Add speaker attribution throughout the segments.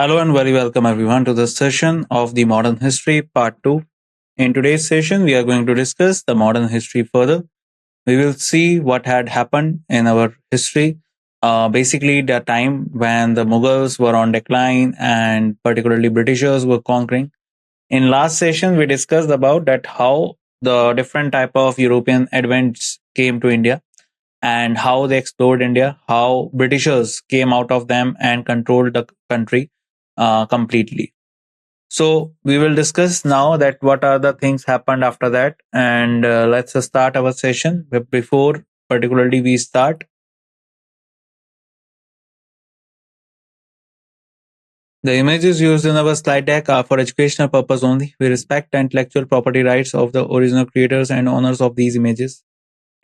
Speaker 1: Hello and very welcome everyone to this session of the Modern History Part 2. In today's session, we are going to discuss the modern history further. We will see what had happened in our history, basically the time when the Mughals were on decline and particularly Britishers were conquering. In last session, we discussed about that how the different type of European advents came to India and how they explored India, how Britishers came out of them and controlled the country completely. So we will discuss now that what are the things happened after that, and let's start our session. But before particularly we start, the images used in our slide deck are for educational purpose only. We respect the intellectual property rights of the original creators and owners of these images.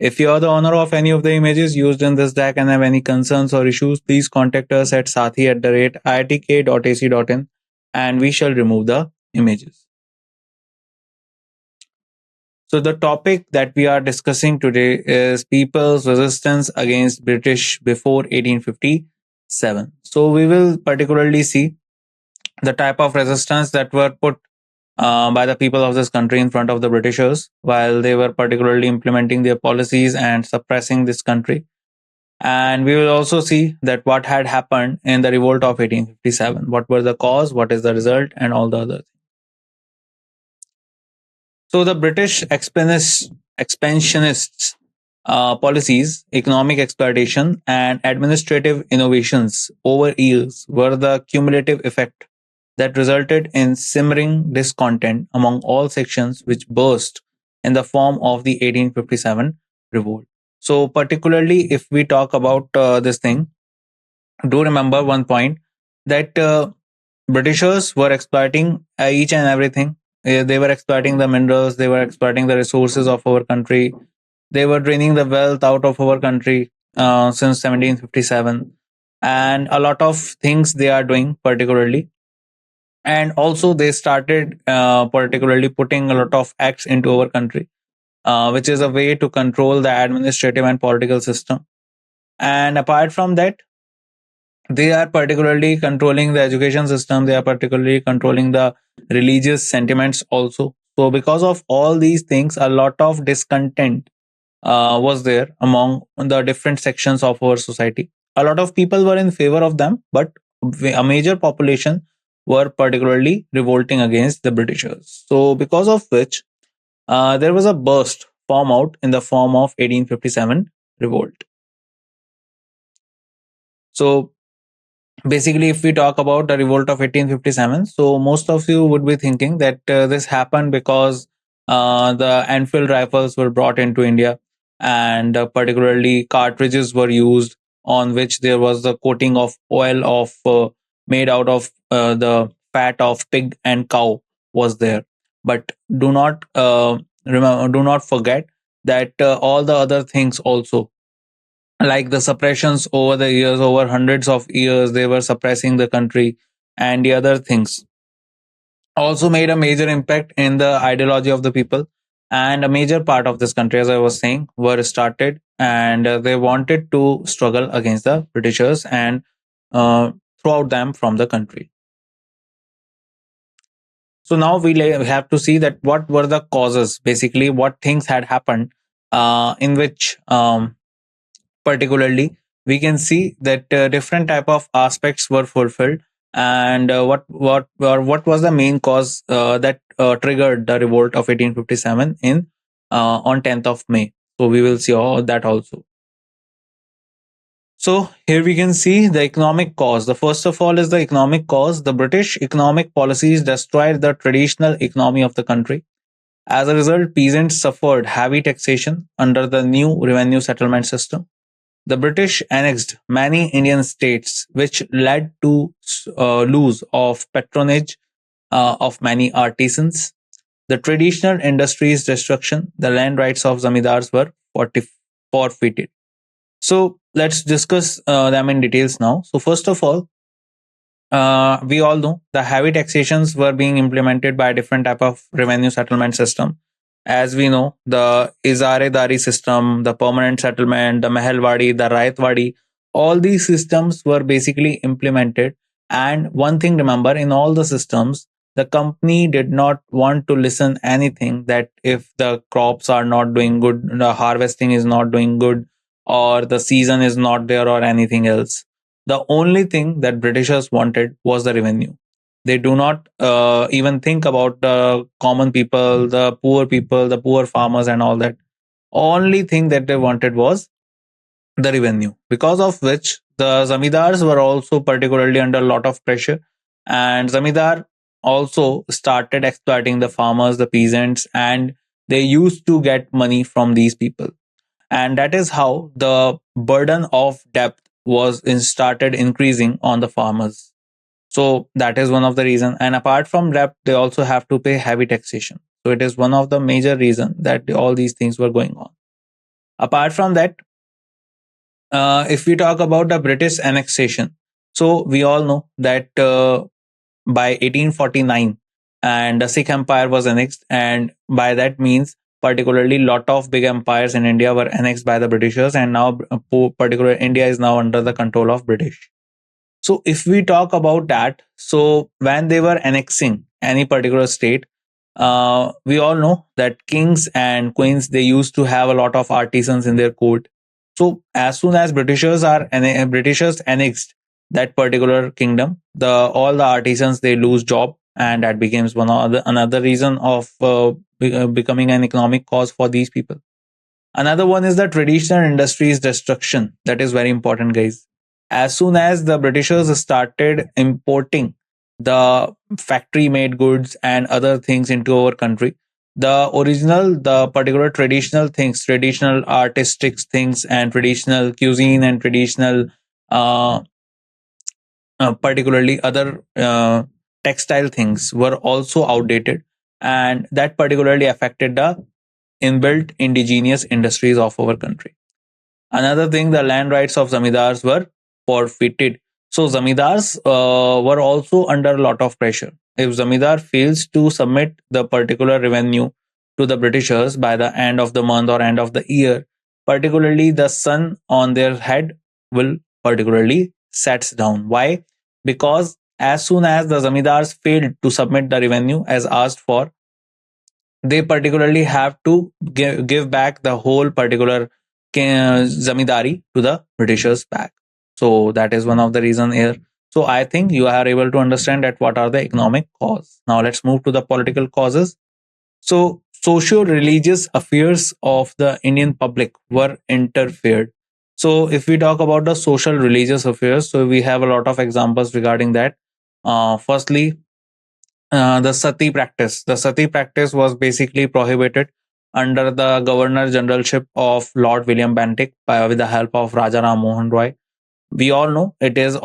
Speaker 1: If you are the owner of any of the images used in this deck and have any concerns or issues, please contact us at sathi@iitk.ac.in and we shall remove the images. So the topic that we are discussing today is people's resistance against British before 1857. So we will particularly see the type of resistance that were put by the people of this country in front of the Britishers while they were particularly implementing their policies and suppressing this country. And we will also see that what had happened in the revolt of 1857. What were the cause, what is the result, and all the other things. So the British expansionists' policies, economic exploitation, and administrative innovations over years were the cumulative effect that resulted in simmering discontent among all sections, which burst in the form of the 1857 revolt. So, particularly if we talk about this thing, do remember one point that Britishers were exploiting each and everything. They were exploiting the minerals, they were exploiting the resources of our country, they were draining the wealth out of our country since 1757. And a lot of things they are doing, particularly. And also, they started particularly putting a lot of acts into our country, which is a way to control the administrative and political system. And apart from that, they are particularly controlling the education system, they are particularly controlling the religious sentiments also. So because of all these things, a lot of discontent was there among the different sections of our society. A lot of people were in favor of them, but a major population were particularly revolting against the Britishers. So because of which there was a burst form out in the form of 1857 revolt. So basically, if we talk about the revolt of 1857, so most of you would be thinking that this happened because the Enfield rifles were brought into India, and particularly cartridges were used on which there was the coating of oil of made out of the fat of pig and cow was there. But do not remember, do not forget that all the other things also, like the suppressions over the years, over hundreds of years they were suppressing the country, and the other things also made a major impact in the ideology of the people. And a major part of this country, as I was saying, were started, and they wanted to struggle against the Britishers and throw out them from the country. So now we have to see that what were the causes, basically what things had happened in which particularly we can see that different type of aspects were fulfilled. And what was the main cause that triggered the revolt of 1857 in on 10th of May. So we will see all that also. So here we can see the economic cause. The first of all is the economic cause. The British economic policies destroyed the traditional economy of the country. As a result, peasants suffered heavy taxation under the new revenue settlement system. The British annexed many Indian states, which led to loss of patronage of many artisans. The traditional industries' destruction, the land rights of zamindars were forfeited. So let's discuss them in details now. So first of all, we all know the heavy taxations were being implemented by different type of revenue settlement system. As we know, the Izaredari system, the permanent settlement, the Mehelwadi, the Raitwadi, all these systems were basically implemented And one thing remember, in all the systems, the company did not want to listen anything that if the crops are not doing good, the harvesting is not doing good, or the season is not there, or anything else. The only thing that Britishers wanted was the revenue. They do not even think about the common people, the poor farmers, and all that. Only thing that they wanted was the revenue, because of which the zamindars were also particularly under a lot of pressure. And zamindar also started exploiting the farmers, the peasants, and they used to get money from these people. And that is how the burden of debt was started increasing on the farmers. So that is one of the reason. And apart from debt, they also have to pay heavy taxation. So it is one of the major reason that all these things were going on. Apart from that, if we talk about the British annexation, so we all know that by 1849, and the Sikh Empire was annexed, and by that means, particularly lot of big empires in India were annexed by the Britishers, and now particular India is now under the control of British. So if we talk about that, so when they were annexing any particular state, we all know that kings and queens, they used to have a lot of artisans in their court. So as soon as Britishers annexed that particular kingdom, the all the artisans, they lose job, and that becomes another reason of becoming an economic cause for these people. Another one is the traditional industries destruction. That is very important, guys. As soon as the Britishers started importing the factory made goods and other things into our country, the particular traditional things, traditional artistic things, and traditional cuisine, and traditional, uh, particularly other textile things, were also outdated. And that particularly affected the inbuilt indigenous industries of our country. Another thing, the land rights of zamindars were forfeited. So zamindars were also under a lot of pressure. If zamindar fails to submit the particular revenue to the Britishers by the end of the month or end of the year, particularly the sun on their head will particularly sets down. Why? Because as soon as the zamindars failed to submit the revenue as asked for, they particularly have to give back the whole particular zamindari to the Britishers back. So that is one of the reason here. So I think you are able to understand that what are the economic cause. Now let's move to the political causes. So socio-religious affairs of the Indian public were interfered. So if we talk about the social religious affairs, so we have a lot of examples regarding that. Firstly, the sati practice. The sati practice was basically prohibited under the governor generalship of Lord William Bentinck with the help of Raja Ram Mohan Roy. We all know it is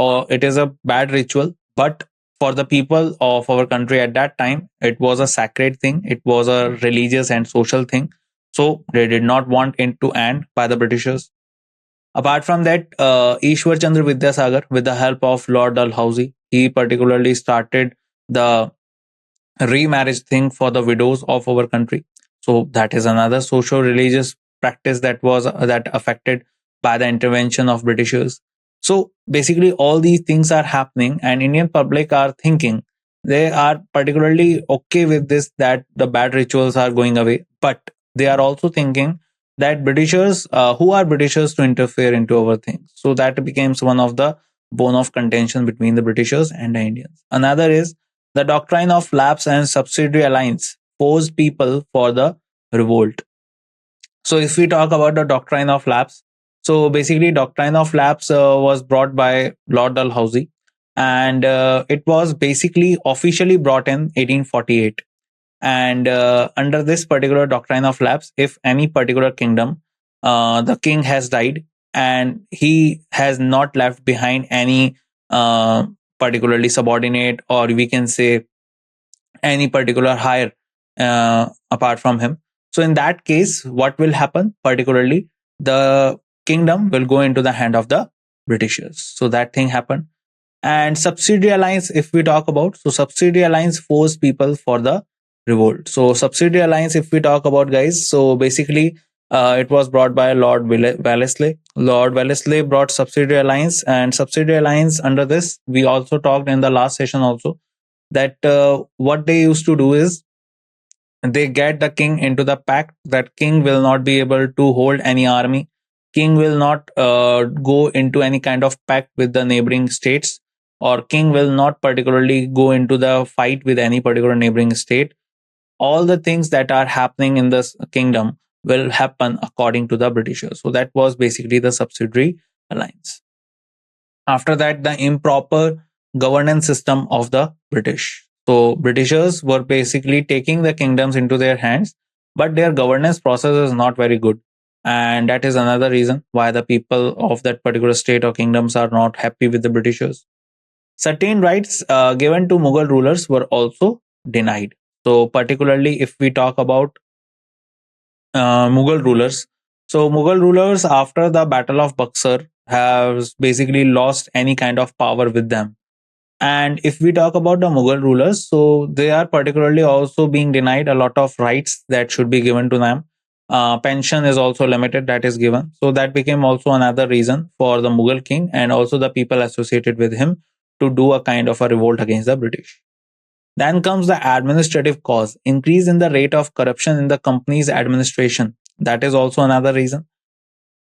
Speaker 1: a bad ritual, but for the people of our country at that time, it was a sacred thing. It was a religious and social thing. So they did not want it to end by the Britishers. Apart from that, Ishwar Chandra Vidyasagar, with the help of Lord Dalhousie, he particularly started the remarriage thing for the widows of our country. So that is another social religious practice that affected by the intervention of Britishers. So basically all these things are happening, and Indian public are thinking, they are particularly okay with this, that the bad rituals are going away, but they are also thinking that Britishers, who are Britishers to interfere into our things. So that becomes one of the bone of contention between the Britishers and the Indians. Another is the doctrine of lapse and subsidiary alliance forced people for the revolt. So if we talk about the doctrine of lapse, so basically doctrine of lapse was brought by Lord Dalhousie, and it was basically officially brought in 1848. And under this particular doctrine of lapse, if any particular kingdom, the king has died and he has not left behind any particularly subordinate, or we can say any particular hire apart from him. So in that case, what will happen? Particularly, the kingdom will go into the hand of the Britishers. So that thing happened. And subsidiary alliance, if we talk about, so subsidiary alliance forced people for the revolt. So subsidiary alliance, if we talk about, guys, so basically It was brought by Wellesley. Lord Wellesley brought subsidiary alliance, and subsidiary alliance under this, we also talked in the last session also, that what they used to do is they get the king into the pact, that king will not be able to hold any army, king will not go into any kind of pact with the neighboring states, or king will not particularly go into the fight with any particular neighboring state. All the things that are happening in this kingdom will happen according to the Britishers. So that was basically the subsidiary alliance. After that, the improper governance system of the British. So Britishers were basically taking the kingdoms into their hands, but their governance process is not very good. And that is another reason why the people of that particular state or kingdoms are not happy with the Britishers. Certain rights given to Mughal rulers were also denied. So, particularly if we talk about Mughal rulers, so Mughal rulers after the Battle of Buxar have basically lost any kind of power with them. And if we talk about the Mughal rulers, so they are particularly also being denied a lot of rights that should be given to them. Pension is also limited, that is given. So that became also another reason for the Mughal king and also the people associated with him to do a kind of a revolt against the British. Then comes the administrative cause, increase in the rate of corruption in the company's administration. That is also another reason.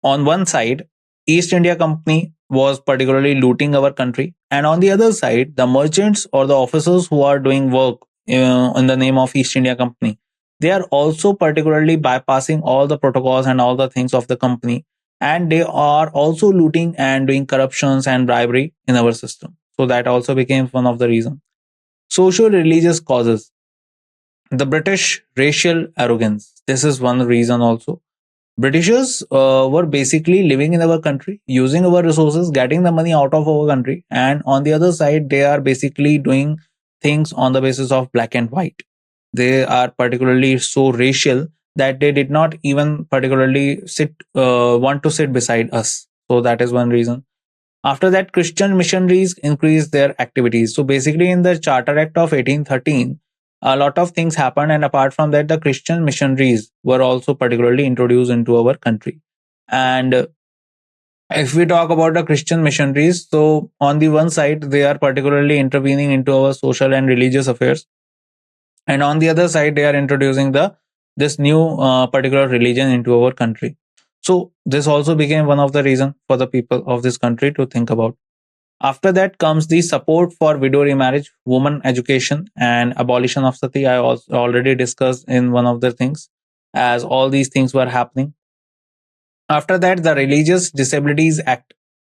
Speaker 1: On one side, East India Company was particularly looting our country, and on the other side, the merchants or the officers who are doing work in the name of East India Company, they are also particularly bypassing all the protocols and all the things of the company, and they are also looting and doing corruptions and bribery in our system. So that also became one of the reasons. Social religious causes, the British racial arrogance. This is one reason also. Britishers were basically living in our country, using our resources, getting the money out of our country, and on the other side, they are basically doing things on the basis of black and white. They are particularly so racial that they did not even particularly want to sit beside us. So that is one reason. After that, Christian missionaries increased their activities. So basically, in the Charter Act of 1813, a lot of things happened, and apart from that, the Christian missionaries were also particularly introduced into our country. And if we talk about the Christian missionaries, so on the one side, they are particularly intervening into our social and religious affairs, and on the other side, they are introducing the this new particular religion into our country. So this also became one of the reasons for the people of this country to think about. After that comes the support for widow remarriage, woman education, and abolition of sati. I also already discussed in one of the things, as all these things were happening. After that, the Religious Disabilities Act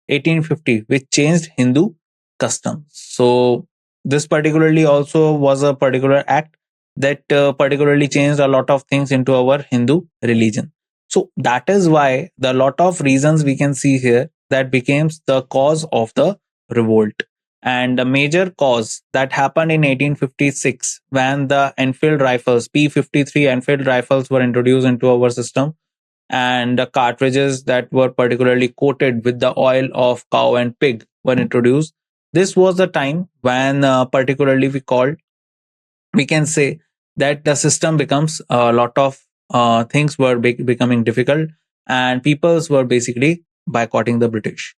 Speaker 1: 1850, which changed Hindu customs. So this particularly also was a particular act that particularly changed a lot of things into our Hindu religion. So that is why the lot of reasons we can see here that becomes the cause of the revolt. And the major cause that happened in 1856 when the Enfield rifles, P-53 Enfield rifles were introduced into our system, and the cartridges that were particularly coated with the oil of cow and pig were introduced. This was the time when particularly we can say that the system becomes a lot of things were becoming difficult, and peoples were basically boycotting the British.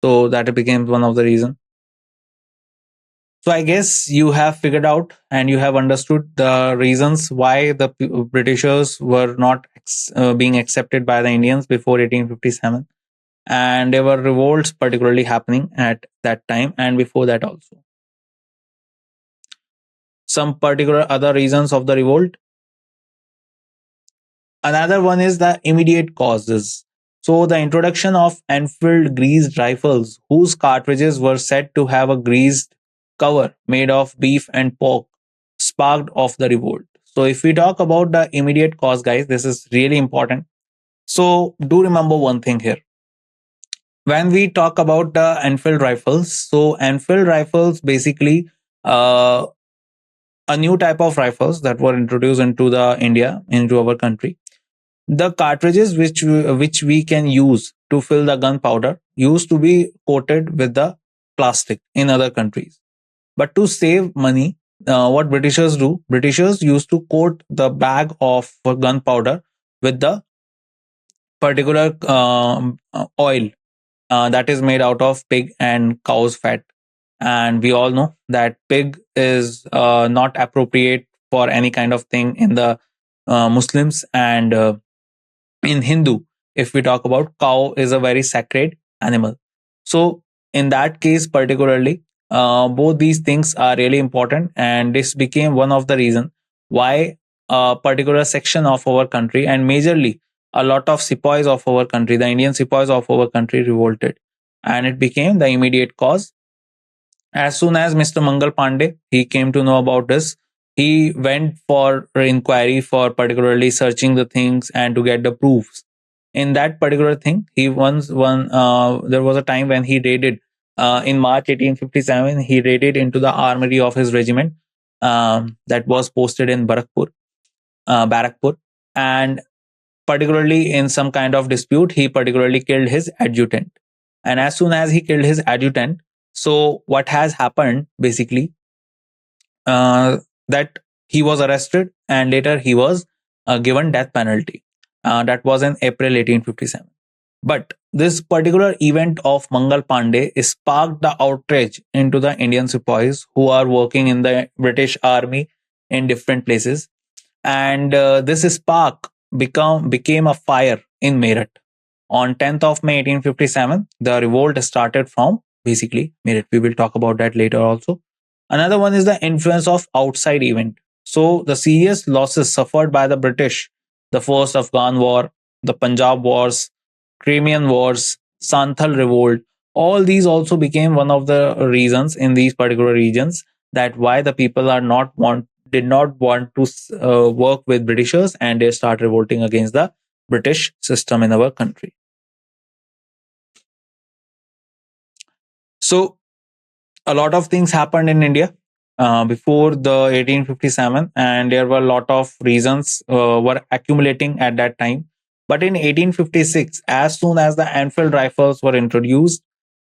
Speaker 1: So that became one of the reasons. So I guess you have figured out and you have understood the reasons why the Britishers were not being accepted by the Indians before 1857, and there were revolts particularly happening at that time and before that also. Some particular other reasons of the revolt. Another one is the immediate causes. So the introduction of Enfield greased rifles, whose cartridges were said to have a greased cover made of beef and pork, sparked off the revolt. So if we talk about the immediate cause, guys, this is really important. So do remember one thing here. When we talk about the Enfield rifles, so Enfield rifles basically a new type of rifles that were introduced into the India, into our country. The cartridges which we can use to fill the gunpowder used to be coated with the plastic in other countries. But to save money, what Britishers do, Britishers used to coat the bag of gunpowder with the particular oil that is made out of pig and cow's fat. And we all know that pig is not appropriate for any kind of thing in the Muslims, and in Hindu, if we talk about, cow is a very sacred animal. So in that case particularly, both these things are really important, and this became one of the reason why a particular section of our country, and majorly a lot of sepoys of our country, the Indian sepoys of our country, revolted, and it became the immediate cause. As soon as Mr. Mangal Pandey he came to know about this, he went for inquiry for particularly searching the things and to get the proofs. In that particular thing, he once one there was a time when he raided in March 1857. He raided into the armory of his regiment that was posted in Barakpur, and particularly in some kind of dispute, he particularly killed his adjutant. And as soon as he killed his adjutant, so what has happened basically, uh, that he was arrested and later he was given death penalty. That was in April 1857. But this particular event of Mangal Pandey sparked the outrage into the Indian sepoys who are working in the British army in different places, and this spark became a fire in Meerut. On 10th of May 1857, the revolt started from basically Meerut. We will talk about that later also. Another one is the influence of outside event. So the serious losses suffered by the British, the first Afghan War, the Punjab Wars, Crimean Wars, Santhal Revolt, all these also became one of the reasons in these particular regions that why the people are not want did not want to work with Britishers, and they start revolting against the British system in our country. So a lot of things happened in India before the 1857, and there were a lot of reasons were accumulating at that time. But in 1856, as soon as the Enfield rifles were introduced,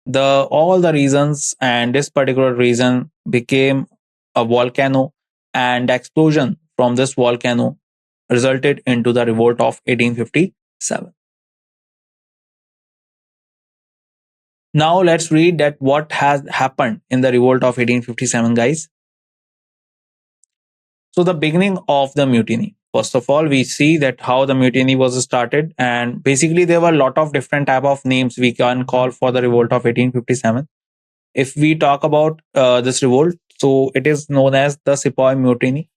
Speaker 1: the all the reasons and this particular reason became a volcano, and the explosion from this volcano resulted into the revolt of 1857. Now let's read that what has happened in the revolt of 1857, guys. So the beginning of the mutiny. First of all, we see that how the mutiny was started, and basically there were a lot of different type of names we can call for the revolt of 1857. If we talk about this revolt, so it is known as the Sepoy Mutiny.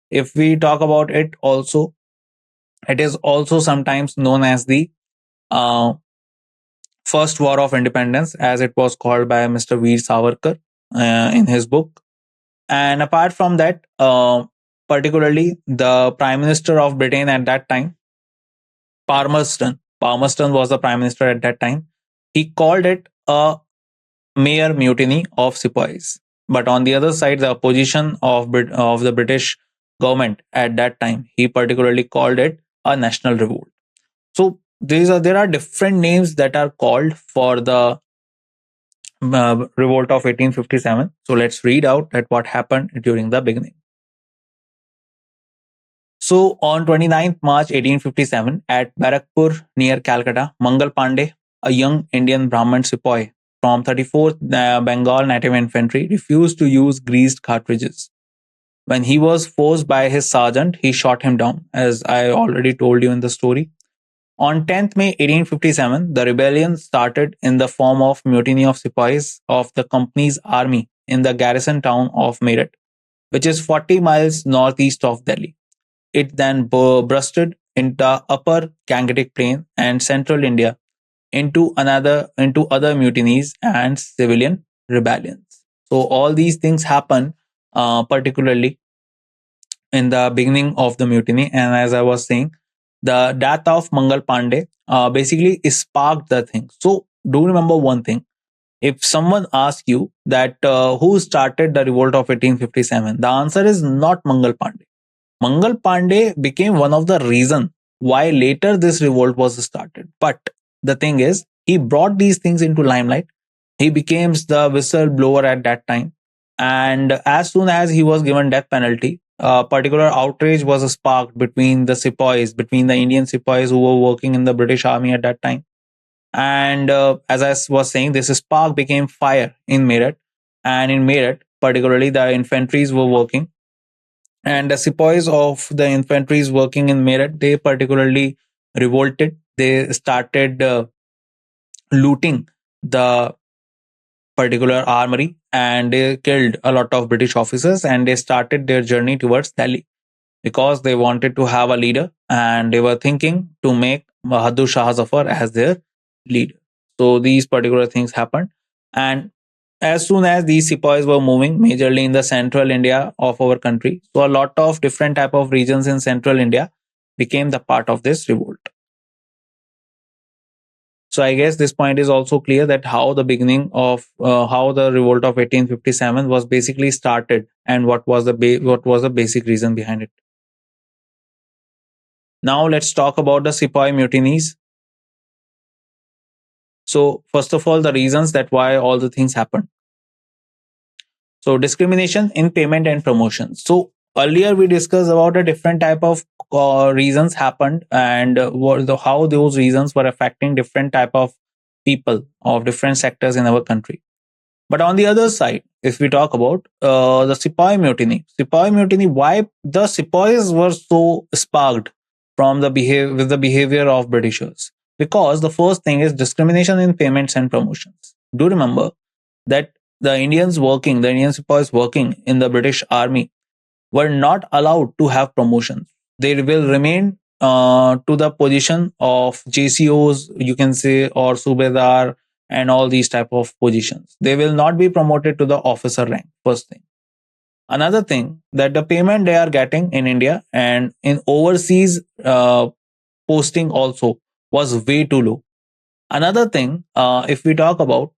Speaker 1: If we talk about it also, it is also sometimes known as the uh, First War of Independence, as it was called by Mr. Veer Savarkar in his book. And apart from that, particularly the Prime Minister of Britain at that time, Palmerston was the Prime Minister at that time. He called it a mere mutiny of sepoys. But on the other side, the opposition of the British government at that time, he particularly called it a national revolt. So there are different names that are called for the revolt of 1857. So let's read out that what happened during the beginning. So on 29th March 1857 at Barakpur near Calcutta, Mangal Pandey, a young Indian Brahmin sepoy from 34th Bengal Native Infantry, refused to use greased cartridges. When he was forced by his sergeant, he shot him down, as I already told you in the story. On 10th May 1857, the rebellion started in the form of mutiny of sepoys of the company's army in the garrison town of Meerut, which is 40 miles northeast of Delhi. It then bursted into upper Gangetic Plain and central India into other mutinies and civilian rebellions. So all these things happen particularly in the beginning of the mutiny. And as I was saying, the death of Mangal Pandey basically sparked the thing. So do remember one thing. If someone asks you that who started the revolt of 1857, the answer is not Mangal Pandey. Mangal Pandey became one of the reason why later this revolt was started. But the thing is, he brought these things into limelight. He became the whistleblower at that time. And as soon as he was given death penalty, a particular outrage was sparked between the sepoys, between the Indian sepoys who were working in the British Army at that time. And as I was saying, this spark became fire in Meerut. And in Meerut, particularly, the infantries were working. And the sepoys of the infantries working in Meerut, they particularly revolted. They started looting the particular armory, and they killed a lot of British officers, and they started their journey towards Delhi because they wanted to have a leader, and they were thinking to make Bahadur Shah Zafar as their leader. So these particular things happened. And as soon as these sepoys were moving majorly in the central India of our country, so a lot of different type of regions in central India became the part of this revolt. So I guess this point is also clear that how the beginning of how the revolt of 1857 was basically started, and what was the basic reason behind it. Now let's talk about the sepoy mutinies. So first of all, the reasons that why all the things happened. So discrimination in payment and promotion. So earlier we discussed about a different type of reasons happened, and how those reasons were affecting different type of people of different sectors in our country. But on the other side, if we talk about the Sepoy mutiny, why the sepoys were so sparked from the with the behavior of Britishers? Because the first thing is discrimination in payments and promotions. Do remember that the Indian sepoys working in the British Army were not allowed to have promotions. They will remain to the position of JCOs, you can say, or Subedar, and all these type of positions. They will not be promoted to the officer rank. First thing. Another thing, that the payment they are getting in India and in overseas posting also was way too low. Another thing, if we talk about,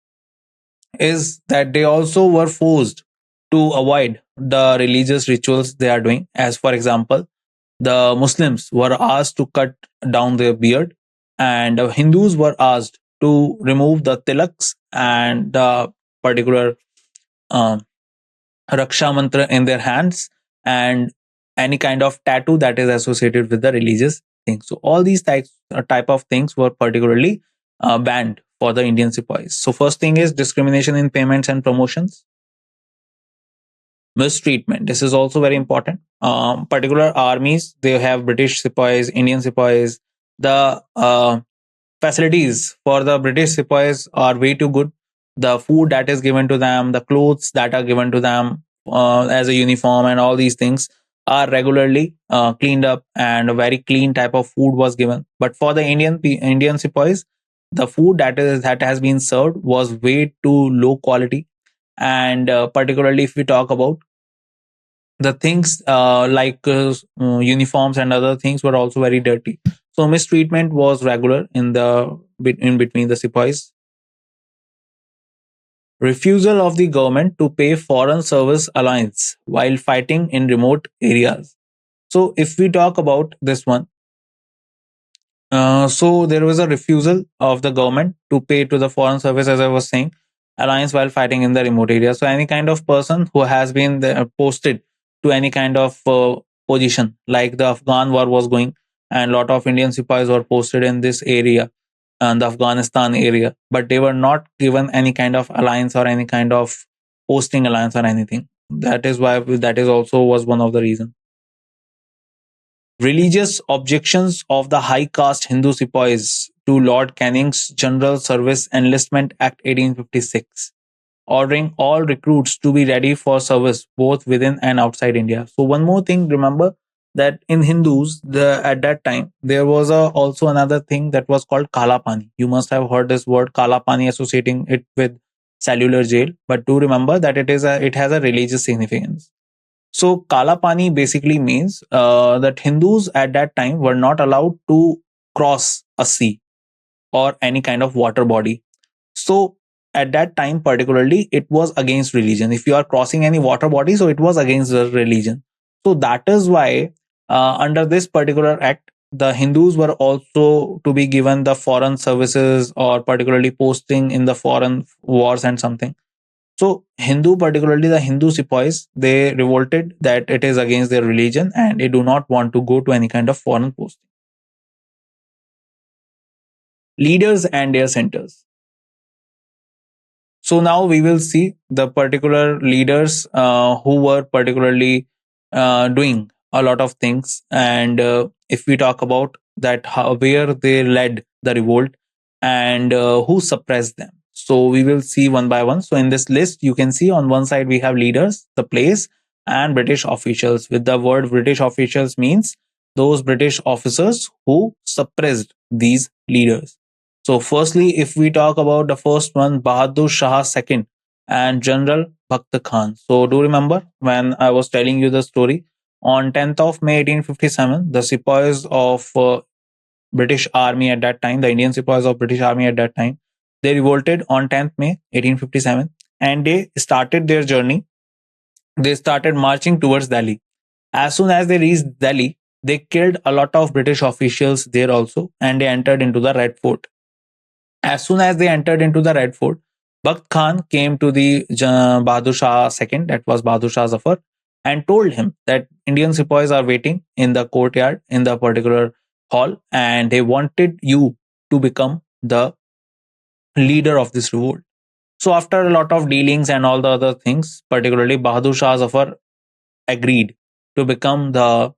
Speaker 1: is that they also were forced to avoid the religious rituals they are doing. As for example, the Muslims were asked to cut down their beard, and the Hindus were asked to remove the tilaks and the particular um, raksha mantra in their hands, and any kind of tattoo that is associated with the religious things. So all these type of things were particularly banned for the Indian sepoys. So first thing is discrimination in payments and promotions. Mistreatment. This is also very important. Particular armies, they have British sepoys, Indian sepoys. The facilities for the British sepoys are way too good. The food that is given to them, the clothes that are given to them as a uniform, and all these things are regularly cleaned up, and a very clean type of food was given. But for the Indian sepoys, the food that has been served was way too low quality. And particularly if we talk about the things uniforms and other things were also very dirty. So mistreatment was regular in between the sepoys. Refusal of the government to pay foreign service allowance while fighting in remote areas. So if we talk about this one, so there was a refusal of the government to pay to the foreign service, as I was saying, alliance while fighting in the remote area. So any kind of person who has been posted to any kind of position, like the Afghan war was going, and a lot of Indian sepoys were posted in this area and the Afghanistan area, but they were not given any kind of alliance or any kind of posting alliance or anything. That is why that is also was one of the reasons. Religious objections of the high caste Hindu sepoys to Lord Canning's General Service Enlistment Act 1856, ordering all recruits to be ready for service both within and outside India. So one more thing, remember that in Hindus, at that time there was also another thing that was called Kala Pani. You must have heard this word Kala Pani, associating it with cellular jail, but do remember that it has a religious significance. So Kala Pani basically means that Hindus at that time were not allowed to cross a sea or any kind of water body. So at that time particularly, it was against religion. If you are crossing any water body, so it was against the religion. So that is why under this particular act, the Hindus were also to be given the foreign services, or particularly posting in the foreign wars and something. So Hindu, particularly the Hindu sepoys, they revolted that it is against their religion and they do not want to go to any kind of foreign post. Leaders and their centers. So now we will see the particular leaders who were particularly doing a lot of things, and if we talk about that, how, where they led the revolt and who suppressed them. So we will see one by one. So in this list, you can see on one side we have leaders, the place, and British officials. With the word British officials means those British officers who suppressed these leaders. So, firstly, if we talk about the first one, Bahadur Shah II and General Bakht Khan. So, do you remember when I was telling you the story? On 10th of May 1857, the sepoys of British Army at that time, the Indian sepoys of British Army at that time, they revolted on 10th May 1857 and they started their journey. They started marching towards Delhi. As soon as they reached Delhi, they killed a lot of British officials there also and they entered into the Red Fort. As soon as they entered into the Red Fort, Bakht Khan came to the Bahadur Shah II, that was Bahadur Shah Zafar, and told him that Indian sepoys are waiting in the courtyard in the particular hall and they wanted you to become the leader of this revolt. So, after a lot of dealings and all the other things, particularly Bahadur Shah Zafar agreed to become the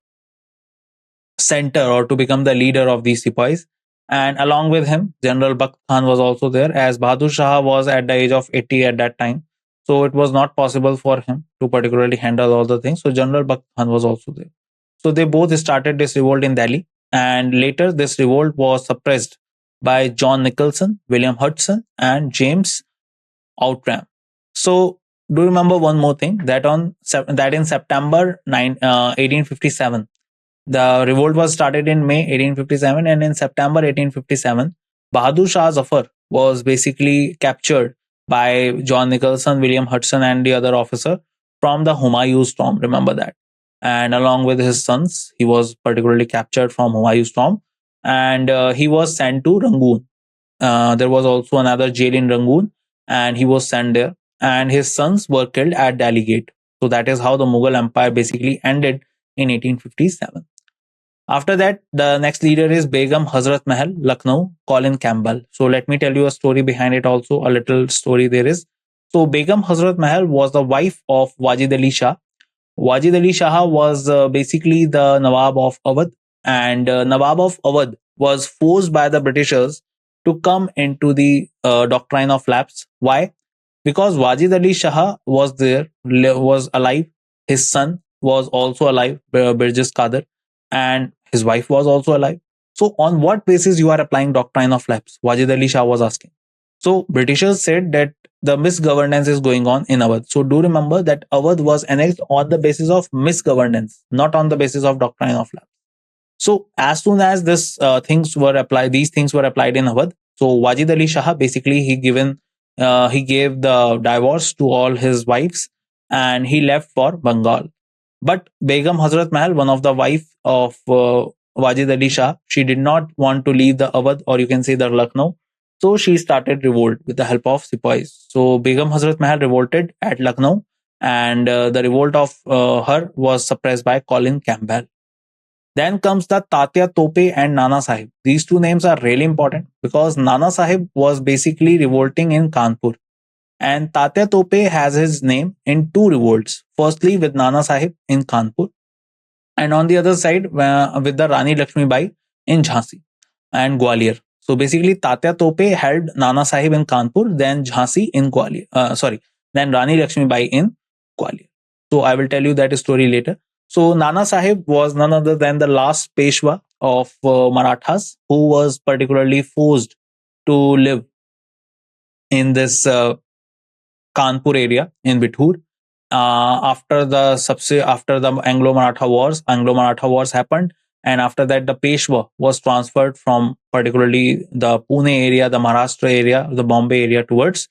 Speaker 1: center or to become the leader of these sepoys. And along with him, General Bakht Khan was also there, as Bahadur Shah was at the age of 80 at that time. So it was not possible for him to particularly handle all the things. So General Bakht Khan was also there. So they both started this revolt in Delhi. And later, this revolt was suppressed by John Nicholson, William Hudson, and James Outram. So do you remember one more thing that in September 1857, the revolt was started in May 1857, and in September 1857, Bahadur Shah Zafar was basically captured by John Nicholson, William Hudson, and the other officer from the Humayun's tomb. Remember that. And along with his sons, he was particularly captured from Humayun's tomb, and he was sent to Rangoon. There was also another jail in Rangoon, and he was sent there. And his sons were killed at Delhi Gate. So that is how the Mughal Empire basically ended in 1857. After that, the next leader is Begum Hazrat Mahal, Lucknow, Colin Campbell. So let me tell you a story behind it also, a little story there is. So Begum Hazrat Mahal was the wife of Wajid Ali Shah. Wajid Ali Shah was basically the Nawab of Awadh, and Nawab of Awadh was forced by the Britishers to come into the doctrine of lapse. Why? Because Wajid Ali Shah was there, was alive. His son was also alive, Birjis Kadir, and his wife was also alive. So, on what basis you are applying doctrine of lapse? Wajid Ali Shah was asking. So, Britishers said that the misgovernance is going on in Awadh. So, do remember that Awadh was annexed on the basis of misgovernance, not on the basis of doctrine of lapse. So, as soon as these things were applied in Awadh. So, Wajid Ali Shah basically he gave the divorce to all his wives and he left for Bengal. But Begum Hazrat Mahal, one of the wife of Wajid Ali Shah, she did not want to leave the Awadh, or you can say the Lucknow. So she started revolt with the help of sepoys. So Begum Hazrat Mahal revolted at Lucknow, and the revolt of her was suppressed by Colin Campbell. Then comes the Tatya Tope and Nana Sahib. These two names are really important because Nana Sahib was basically revolting in Kanpur. And Tatya Tope has his name in two revolts. Firstly, with Nana Sahib in Kanpur, and on the other side, with the Rani Lakshmi Bai in Jhansi and Gwalior. So basically, Tatya Tope held Nana Sahib in Kanpur, then Jhansi in Gwalior. Then Rani Lakshmi Bai in Gwalior. So I will tell you that story later. So Nana Sahib was none other than the last Peshwa of Marathas, who was particularly forced to live in this Kanpur area in Bithur. After the Anglo-Maratha wars happened, and after that the Peshwa was transferred from particularly the Pune area, the Maharashtra area, the Bombay area towards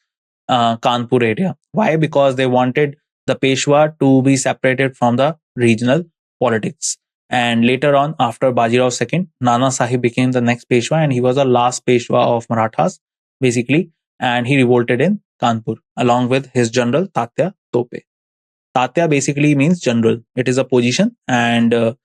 Speaker 1: Kanpur area. Why? Because they wanted the Peshwa to be separated from the regional politics. And later on, after Bajirao II, Nana Sahib became the next Peshwa, and he was the last Peshwa of Marathas, basically. and he revolted in Kanpur along with his general Tatya Tope. Tatya basically means general. It is a position, and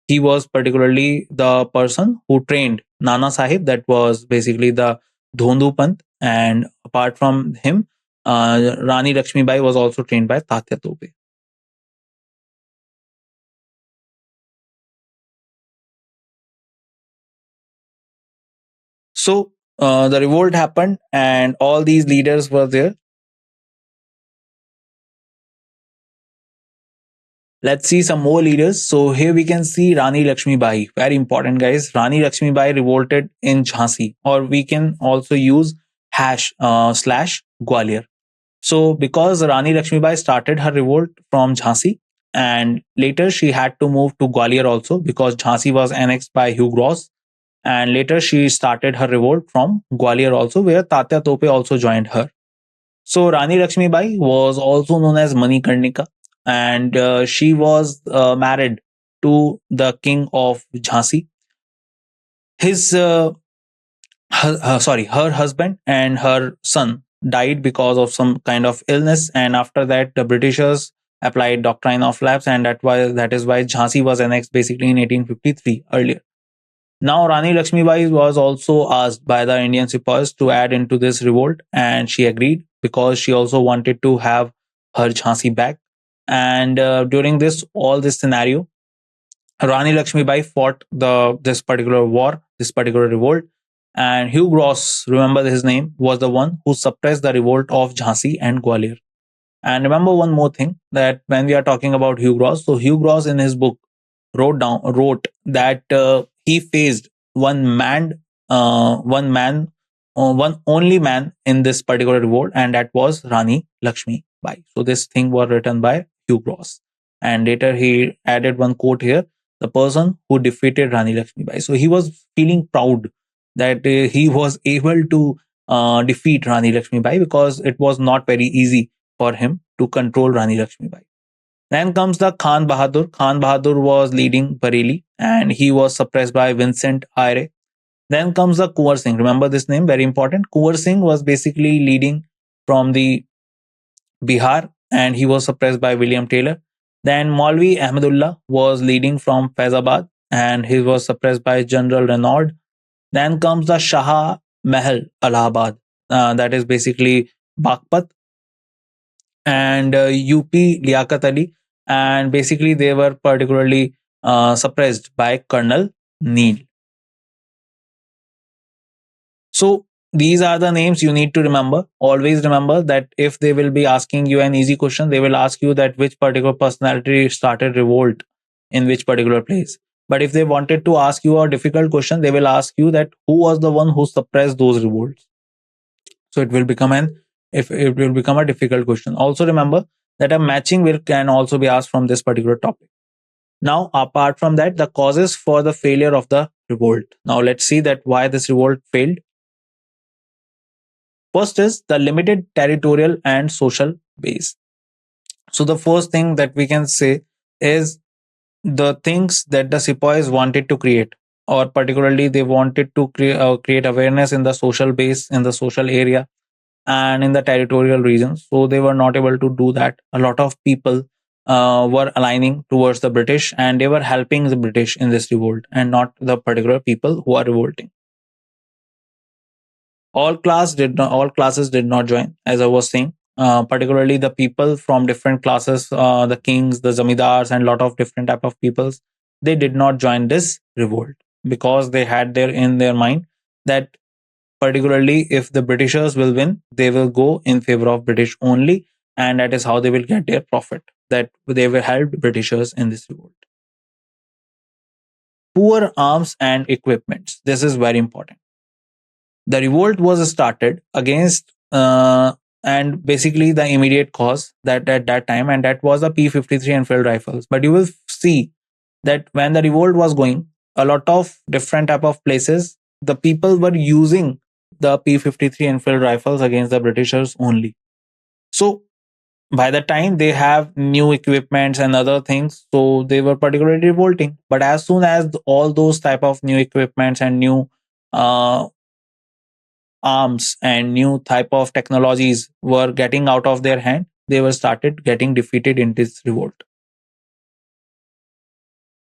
Speaker 1: he was particularly the person who trained Nana Sahib, that was basically the Dhondu Pant. And apart from him, Rani Lakshmibai was also trained by Tatya Tope. So the revolt happened, and all these leaders were there. Let's see some more leaders. So here we can see Rani Lakshmi Bai. Very important, guys. Rani Lakshmi Bai revolted in Jhansi, or we can also use hash slash Gwalior. So because Rani Lakshmi Bai started her revolt from Jhansi, and later she had to move to Gwalior also because Jhansi was annexed by Hugh Ross. And later she started her revolt from Gwalior also, where Tatya Tope also joined her. So Rani Lakshmi Bai was also known as Manikarnika, and she was married to the king of Jhansi. His her husband and her son died because of some kind of illness, and after that the Britishers applied doctrine of lapse, and that is why Jhansi was annexed basically in 1853 earlier. Now Rani Lakshmibai was also asked by the Indian sepoys to add into this revolt, and she agreed because she also wanted to have her Jhansi back. And during this scenario, Rani Lakshmibai fought this particular war, this particular revolt, and Hugh Ross, remember his name, was the one who suppressed the revolt of Jhansi and Gwalior. And remember one more thing, that when we are talking about Hugh Ross, so Hugh Ross in his book wrote that he faced one only man in this particular revolt, and that was Rani Lakshmi Bai. So this thing was written by Hugh Ross, and later he added one quote here: the person who defeated Rani Lakshmi Bai. So he was feeling proud that he was able to defeat Rani Lakshmi Bai, because it was not very easy for him to control Rani Lakshmi Bai. Then comes the Khan Bahadur. Khan Bahadur was leading Bareilly, and he was suppressed by Vincent Ayre. Then comes the Kuwar Singh. Remember this name, very important. Kuwar Singh was basically leading from the Bihar, and he was suppressed by William Taylor. Then Maulvi Ahmedullah was leading from Faizabad, and he was suppressed by General Renaud. Then comes the Shah Mahal Allahabad, that is basically Baghpat, and UP Liaquat Ali, and basically they were particularly suppressed by Colonel Neil. So these are the names you need to remember. Always remember that if they will be asking you an easy question, they will ask you that which particular personality started revolt in which particular place. But if they wanted to ask you a difficult question, they will ask you that who was the one who suppressed those revolts. So it will become a difficult question. Also remember that a matching will can also be asked from this particular topic. Now, apart from that, the causes for the failure of the revolt. Now let's see that why this revolt failed. First is the limited territorial and social base. So the first thing that we can say is the things that the sepoys wanted to create, or particularly they wanted to create awareness in the social base, in the social area, and in the territorial regions. So they were not able to do that. A lot of people were aligning towards the British, and they were helping the British in this revolt, and not the particular people who are revolting. All classes did not join, as I was saying. Particularly the people from different classes, the kings, the zamidars, and lot of different type of peoples, they did not join this revolt because they had in their mind that particularly if the Britishers will win, they will go in favor of British only, and that is how they will get their profit. That they will help Britishers in this revolt. Poor arms and equipments. This is very important. The revolt was started against and basically the immediate cause that at that time, and that was the P-53 Enfield rifles. But you will see that when the revolt was going, a lot of different type of places, the people were using the P-53 Enfield rifles against the Britishers only. So by the time they have new equipments and other things, so they were particularly revolting. But as soon as all those type of new equipments and new arms and new type of technologies were getting out of their hand, they were started getting defeated in this revolt.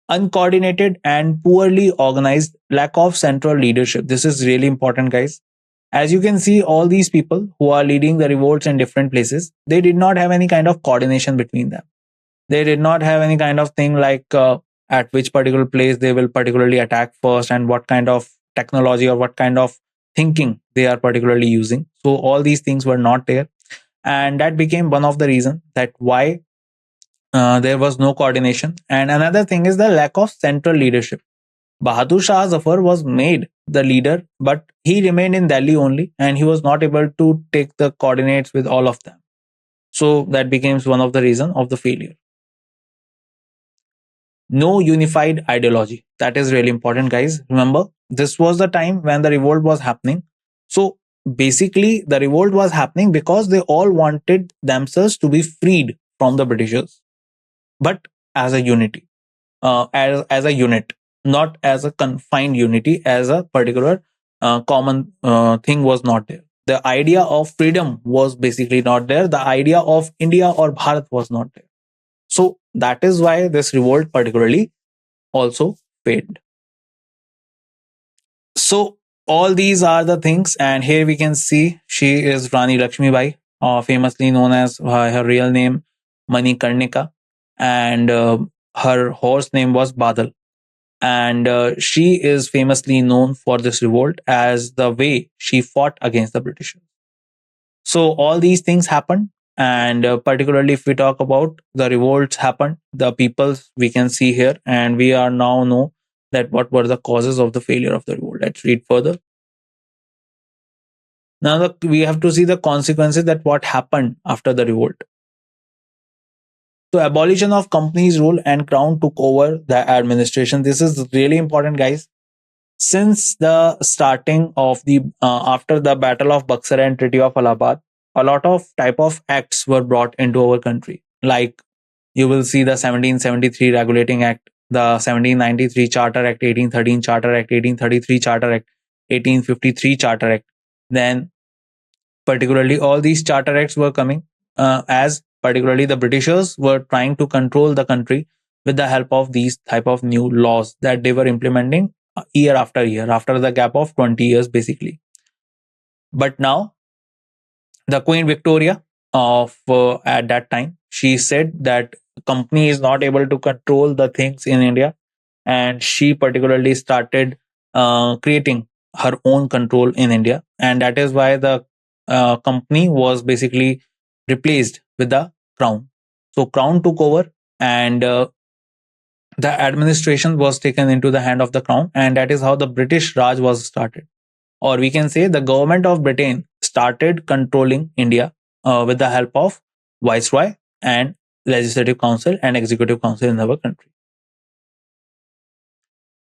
Speaker 1: Uncoordinated and poorly organized, lack of central leadership. This is really important, guys. As you can see, all these people who are leading the revolts in different places, they did not have any kind of coordination between them. They did not have any kind of thing like at which particular place they will particularly attack first and what kind of technology or what kind of thinking they are particularly using. So all these things were not there, and that became one of the reasons that why there was no coordination. And another thing is the lack of central leadership. Bahadur Shah Zafar was made the leader, but he remained in Delhi only, and he was not able to take the coordinates with all of them. So that becomes one of the reasons of the failure. No unified ideology. That is really important, guys. Remember, this was the time when the revolt was happening. So basically, the revolt was happening because they all wanted themselves to be freed from the Britishers, but as a unity, as a unit, not as a confined unity, as a particular common thing was not there. The idea of freedom was basically not there. The idea of India or Bharat was not there. So that is why this revolt particularly also failed. So all these are the things, and here we can see she is Rani Lakshmi Bai, famously known as her real name Mani Karnika, and her horse name was Badal. And she is famously known for this revolt as the way she fought against the Britishers. So all these things happened, and particularly if we talk about the revolts happened, the peoples we can see here, and we are now know that what were the causes of the failure of the revolt. Let's read further. Now we have to see the consequences that what happened after the revolt. So abolition of companies rule and crown took over the administration. This is really important, guys. Since the starting of the after the Battle of Buxar and Treaty of Allahabad, a lot of type of acts were brought into our country. Like you will see the 1773 Regulating Act, the 1793 Charter Act, 1813 Charter Act, 1833 Charter Act, 1853 Charter Act. Then particularly all these charter acts were coming as particularly the Britishers were trying to control the country with the help of these type of new laws that they were implementing year after year after the gap of 20 years basically. But now the Queen Victoria of at that time, she said that company is not able to control the things in India, and she particularly started creating her own control in India, and that is why the company was basically replaced with the crown. So crown took over, and the administration was taken into the hand of the crown, and that is how the British Raj was started. Or we can say the government of Britain started controlling India with the help of Viceroy and Legislative Council and Executive Council in our country.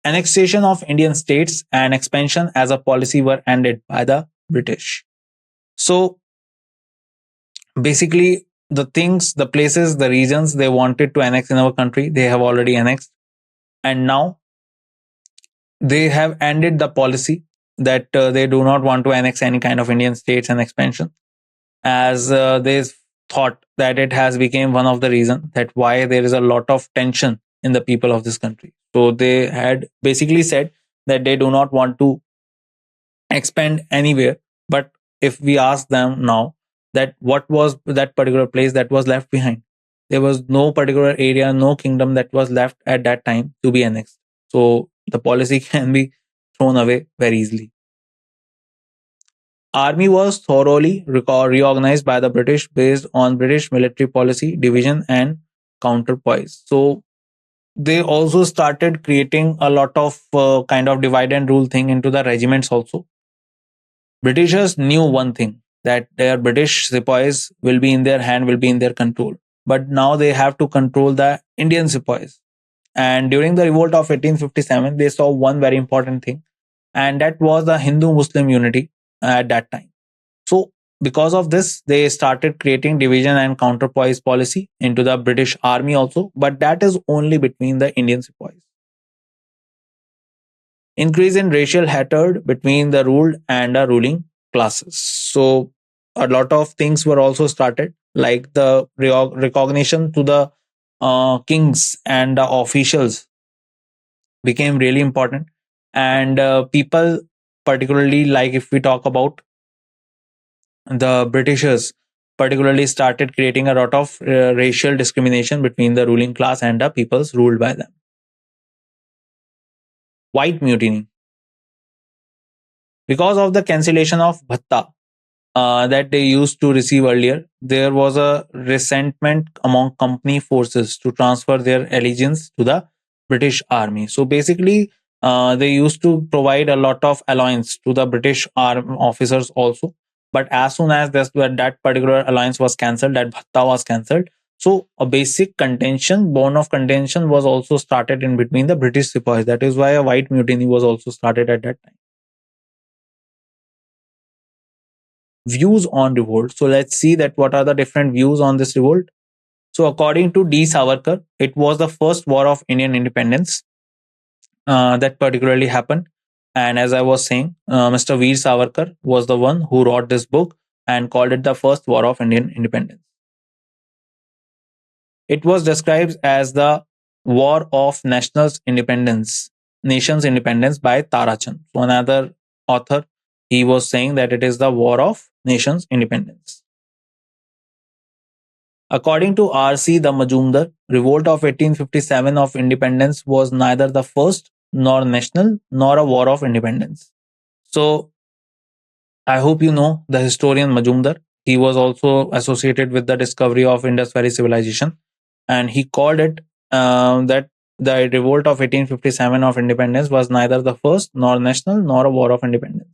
Speaker 1: Annexation of Indian states and expansion as a policy were ended by the British. So basically, the things, the places, the regions they wanted to annex in our country, they have already annexed. And now they have ended the policy that they do not want to annex any kind of Indian states and expansion, as they thought that it has become one of the reasons that why there is a lot of tension in the people of this country. So they had basically said that they do not want to expand anywhere. But if we ask them now that what was that particular place that was left behind, there was no particular area, no kingdom that was left at that time to be annexed. So the policy can be thrown away very easily. Army was thoroughly reorganized by the British based on British military policy, division, and counterpoise. So they also started creating a lot of kind of divide and rule thing into the regiments also. Britishers knew one thing, that their British sepoys will be in their hand, will be in their control. But now they have to control the Indian sepoys. And during the revolt of 1857, they saw one very important thing, and that was the Hindu-Muslim unity at that time. So because of this, they started creating division and counterpoise policy into the British army also, but that is only between the Indian sepoys. Increase in racial hatred between the ruled and the ruling classes. So a lot of things were also started, like the recognition to the kings and the officials became really important. And people, particularly like if we talk about the Britishers, particularly started creating a lot of racial discrimination between the ruling class and the peoples ruled by them. White mutiny. Because of the cancellation of bhatta that they used to receive earlier, there was a resentment among company forces to transfer their allegiance to the British Army. So basically, they used to provide a lot of allowance to the British army officers also. But as soon as that particular alliance was cancelled, that bhatta was cancelled. So a basic contention, bone of contention, was also started in between the British sepoys. That is why a white mutiny was also started at that time. Views on revolt. So let's see that what are the different views on this revolt. So according to D. Savarkar, it was the first war of Indian independence that particularly happened. And as I was saying, Mr. Veer Savarkar was the one who wrote this book and called it the first war of Indian independence. It was described as the war of nation's independence by Tarachand. So another author, he was saying that it is the war of nation's independence. According to R.C. the Majumdar, revolt of 1857 of independence was neither the first nor national nor a war of independence. So I hope you know the historian Majumdar. He was also associated with the discovery of Indus Valley civilization, and he called it that the revolt of 1857 of independence was neither the first nor national nor a war of independence.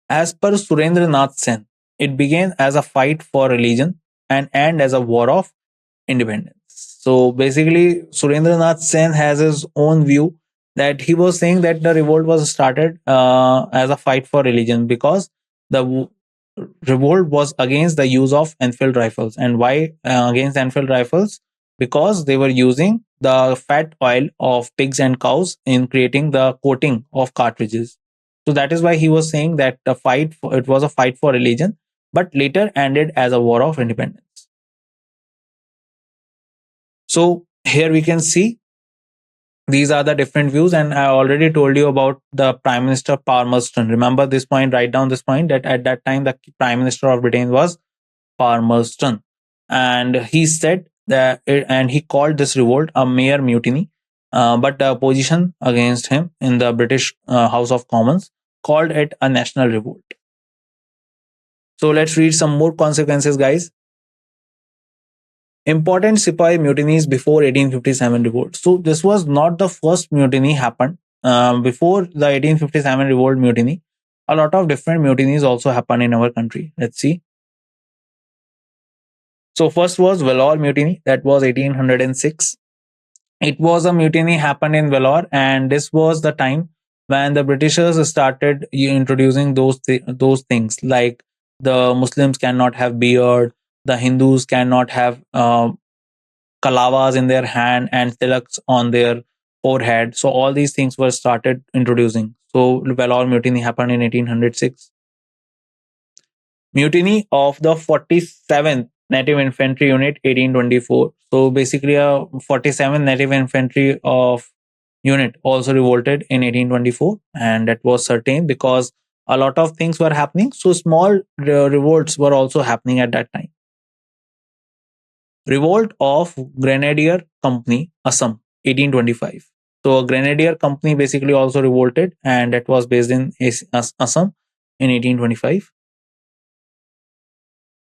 Speaker 1: As per Surendranath Sen, it began as a fight for religion and end as a war of independence. So basically, Surendranath Sen has his own view that he was saying that the revolt was started as a fight for religion because the revolt was against the use of Enfield rifles. And why against Enfield rifles? Because they were using the fat oil of pigs and cows in creating the coating of cartridges. So that is why he was saying that it was a fight for religion, but later ended as a war of independence. So here we can see these are the different views, and I already told you about the Prime Minister Palmerston. Remember this point, write down this point, that at that time the Prime Minister of Britain was Palmerston, and he said and he called this revolt a mere mutiny, but the opposition against him in the British House of Commons called it a national revolt. So let's read some more consequences, guys. Important Sepoy mutinies before 1857 revolt. So this was not the first mutiny happened. Before the 1857 revolt mutiny, a lot of different mutinies also happened in our country. Let's see. So first was Vellore mutiny, that was 1806. It was a mutiny happened in Vellore, and this was the time when the Britishers started introducing those things like the Muslims cannot have beard, the Hindus cannot have kalavas in their hand and tilaks on their forehead. So all these things were started introducing. So Vellore mutiny happened in 1806. Mutiny of the 47th Native Infantry Unit 1824. So basically a 47th Native Infantry of unit also revolted in 1824, and that was certain because a lot of things were happening. So small revolts were also happening at that time. Revolt of Grenadier Company, Assam, 1825. So a Grenadier Company basically also revolted, and that was based in Assam in 1825.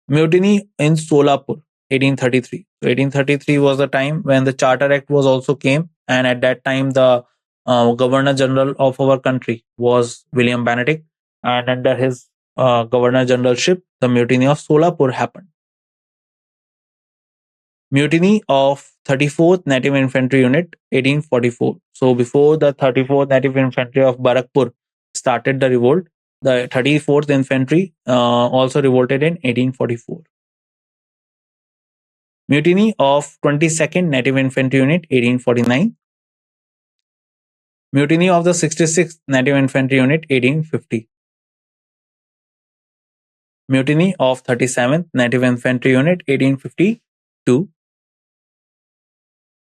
Speaker 1: Mutiny in Solapur, 1833. So 1833 was the time when the Charter Act was also came, and at that time the Governor General of our country was William Benedict, and under his Governor Generalship, the mutiny of Solapur happened. Mutiny of 34th Native Infantry Unit, 1844. So before the 34th Native Infantry of Barakpur started the revolt, the 34th Infantry also revolted in 1844. Mutiny of 22nd Native Infantry Unit, 1849. Mutiny of the 66th Native Infantry Unit, 1850. Mutiny of 37th Native Infantry Unit, 1852.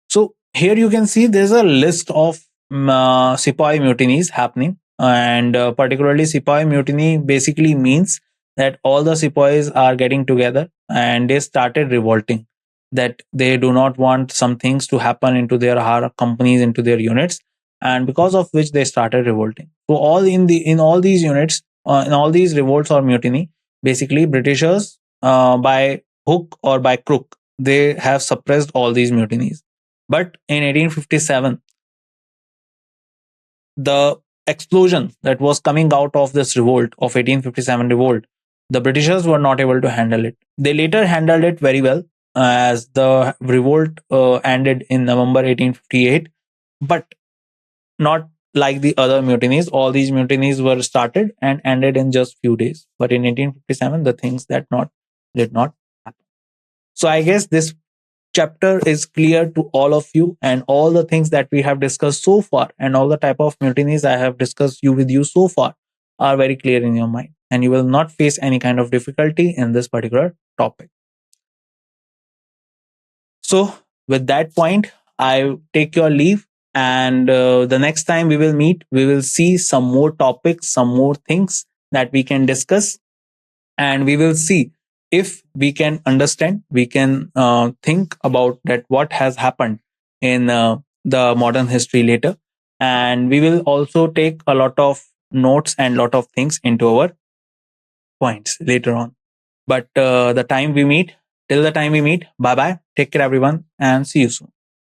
Speaker 1: So here you can see there's a list of Sepoy mutinies happening, and particularly Sepoy mutiny basically means that all the Sepoys are getting together and they started revolting. That they do not want some things to happen into their companies, into their units, and because of which they started revolting. So in all these units, in all these revolts or mutiny, basically Britishers, by hook or by crook, they have suppressed all these mutinies. But in 1857, the explosion that was coming out of this revolt of 1857 revolt, the Britishers were not able to handle it. They later handled it very well, as the revolt ended in November 1858, but not like the other mutinies. All these mutinies were started and ended in just few days. But in 1857, the things that not did not happen. So I guess this chapter is clear to all of you, and all the things that we have discussed so far and all the type of mutinies I have discussed with you so far are very clear in your mind, and you will not face any kind of difficulty in this particular topic. So with that point, I take your leave, and the next time we will meet, we will see some more topics, some more things that we can discuss, and we will see if we can understand, we can think about that what has happened in the modern history later, and we will also take a lot of notes and lot of things into our points later on. But the time we meet till the time we meet, bye bye, take care everyone, and see you soon.